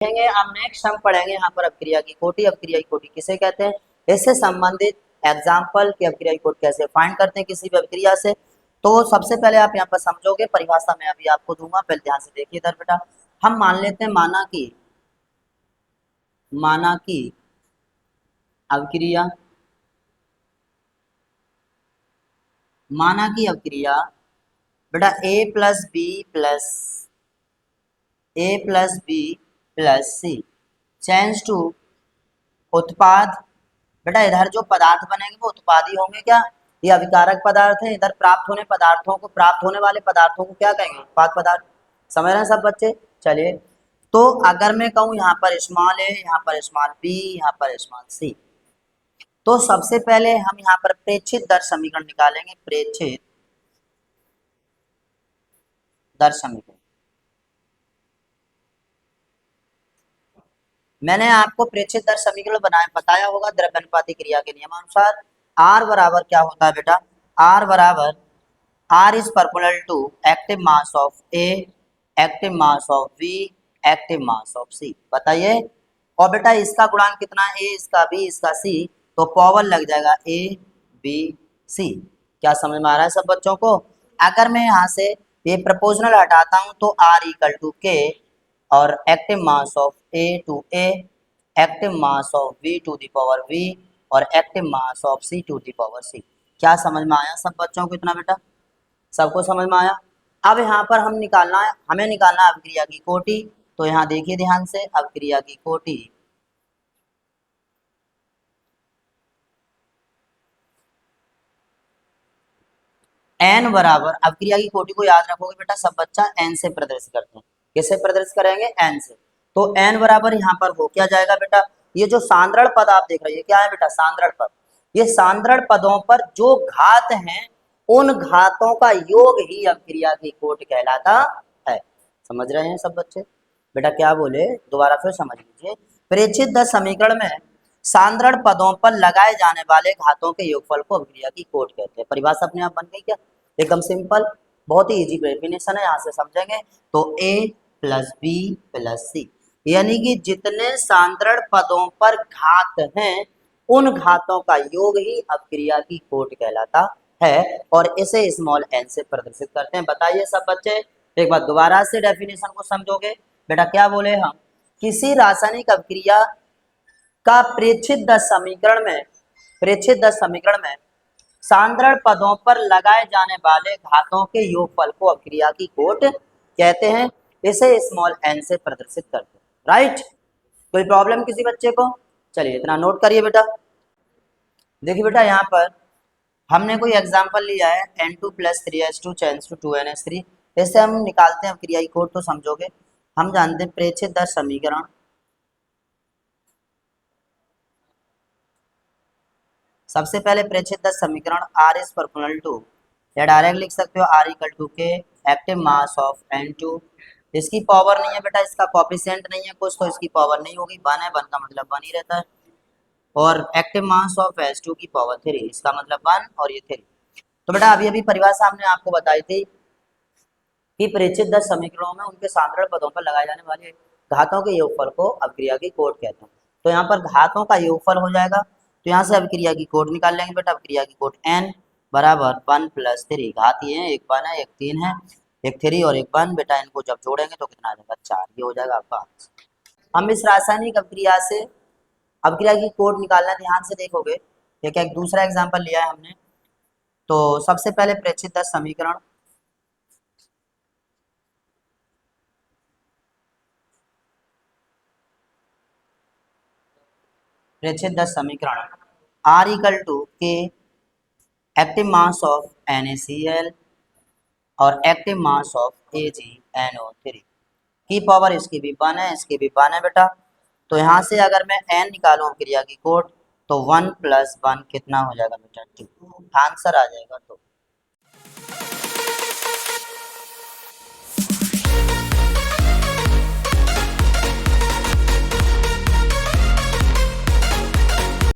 देखेंगे। अब नेक्स्ट हम पढ़ेंगे यहाँ पर अपक्रिया की कोटि। अपक्रिया की कोटि किसे कहते हैं, इससे संबंधित एग्जाम्पल की अपक्रिया की कोटि कैसे फाइंड करते हैं किसी भी अपक्रिया से। तो सबसे पहले आप यहाँ पर समझोगे, परिभाषा में अभी आपको दूंगा, पहले ध्यान से देखिए इधर बेटा। हम मान लेते हैं माना कि अपक्रिया, माना कि अपक्रिया बेटा A plus B plus C change to उत्पाद। बेटा इधर जो पदार्थ बनेंगे वो उत्पादी होंगे क्या, ये अभिकारक पदार्थ है। इधर प्राप्त होने पदार्थों को, प्राप्त होने वाले पदार्थों को क्या कहेंगे, उत्पाद पदार्थ। समझ रहे हैं सब बच्चे। चलिए, तो अगर मैं कहूँ यहाँ पर स्मॉल ए, यहाँ पर स्मॉल बी, यहाँ पर स्मॉल सी, तो सबसे पहले हम यहाँ पर प्रेक्षित दर समीकरण निकालेंगे। प्रेक्षित दर समीकरण, मैंने आपको प्रेक्षित दर समीकरण बताया होगा द्रव्यानुपाती क्रिया के नियमानुसार। आर बराबर क्या होता है बेटा, आर बराबर R is proportional to active mass of A, active mass of B, active mass of C। बताइए। और बेटा इसका गुणांक कितना है, A इसका B इसका C, तो पावर लग जाएगा A B C। क्या समझ में आ रहा है सब बच्चों को। अगर मैं यहाँ से ये प्रपोजनल हटाता हूँ तो R इक्वल टू K और active mass of A to A, active mass of B to the power V और active mass of C to the power C। क्या समझ में आया सब बच्चों को इतना बेटा, सबको समझ में आया। अब यहाँ पर हमें निकालना है अपक्रिया की कोटि। तो यहाँ देखिए ध्यान से, अपक्रिया की कोटि n बराबर, अपक्रिया की कोटि को याद रखोगे बेटा सब बच्चा, n से प्रदर्शित करते हैं। किससे प्रदर्शित करेंगे, n से। तो n बराबर यहाँ पर हो क्या जाएगा बेटा, ये जो सांद्रण पद आप देख रहे हैं क्या है बेटा, सांद्रण पद। ये सांद्रण पदों पर जो घात हैं उन घातों का योग ही अपक्रिया की कोटि कहलाता है। समझ रहे हैं सब बच्चे। बेटा क्या बोले, दोबारा फिर समझ लीजिए। प्रेक्षित दर समीकरण में सांद्रण पदों पर लगाए जाने वाले घातों के योगफल को अपक्रिया की कोटि कहते हैं। परिभाषा अपने आप बन गई क्या, एकदम सिंपल, बहुत ही इजी डेफिनेशन है, यहाँ से समझेंगे। तो A प्लस बी प्लस सी, यानी कि जितने सांद्रण पदों पर घात हैं उन घातों का योग ही अपक्रिया की कोटि कहलाता है और इसे स्मॉल n से प्रदर्शित करते हैं। बताइए सब बच्चे, एक बार दोबारा से डेफिनेशन को समझोगे। बेटा क्या बोले हम, किसी रासायनिक अपक्रिया का प्रेक्षित दर समीकरण में सांद्रण पदों पर लगाए जाने वाले घातों के योगफल को अपक्रिया की कोटि कहते हैं। इसे स्मॉल n से प्रदर्शित करते हैं। राइट, कोई प्रॉब्लम किसी बच्चे को। चलिए इतना नोट करिए बेटा। देखिए बेटा यहाँ पर हमने कोई एग्जांपल लिया है N2 plus 3H2 change to 2NH3, इससे हम निकालते हैं अपक्रिया की कोटि, तो समझोगे। हम जानते हैं प्रेक्षित दर समीकरण, सबसे पहले प्रेक्षित दर समीकरण R इज प्रोपोर्शनल टू, या डायरेक्ट लिख सकते हो R इक्वल टू के एक्टिव मास ऑफ N2, इसकी पावर नहीं है बेटा, इसका कोएफिशिएंट नहीं है कुछ, तो इसकी पावर नहीं होगी, 1 है, 1 का मतलब 1 ही रहता है। और एक्टिव मास ऑफ H2 की पावर 3, इसका मतलब 1 और ये 3। तो बेटा अभी अभी परिभाषा हमने आपको बताई थी कि प्रेक्षित दर समीकरणों में उनके सांद्रण पदों पर लगाए जाने वाले घातों के योगफल को अपक्रिया की कोटि कहते हैं। तो यहाँ पर घातों का योगफल हो जाएगा, तो यहाँ से अपक्रिया की कोटि निकाल लेंगे बेटा। अपक्रिया की कोटि n बराबर 1 प्लस 3, घात ये है, एक 1 है, एक 3 है, एक 3 और एक 1। बेटा इनको जब जोड़ेंगे तो कितना आ जाएगा, 4। ये हो जाएगा आपका आंसर। हम इस रासायनिक अपक्रिया से अपक्रिया की कोटि निकालना, ध्यान से देखोगे। एक दूसरा एग्जाम्पल लिया है हमने। तो सबसे पहले प्रेक्षित दर समीकरण, प्रेक्षित दर समीकरण R इक्वल टू के एक्टिव मास ऑफ NaCl और एक्टिव मास ऑफ AgNO3 की पावर, इसकी भी 1 है, इसकी भी 1 है बेटा। तो यहाँ से अगर मैं n निकालूं क्रिया की कोटि, तो 1 प्लस 1 कितना हो जाएगा बेटा, 2, आंसर आ जाएगा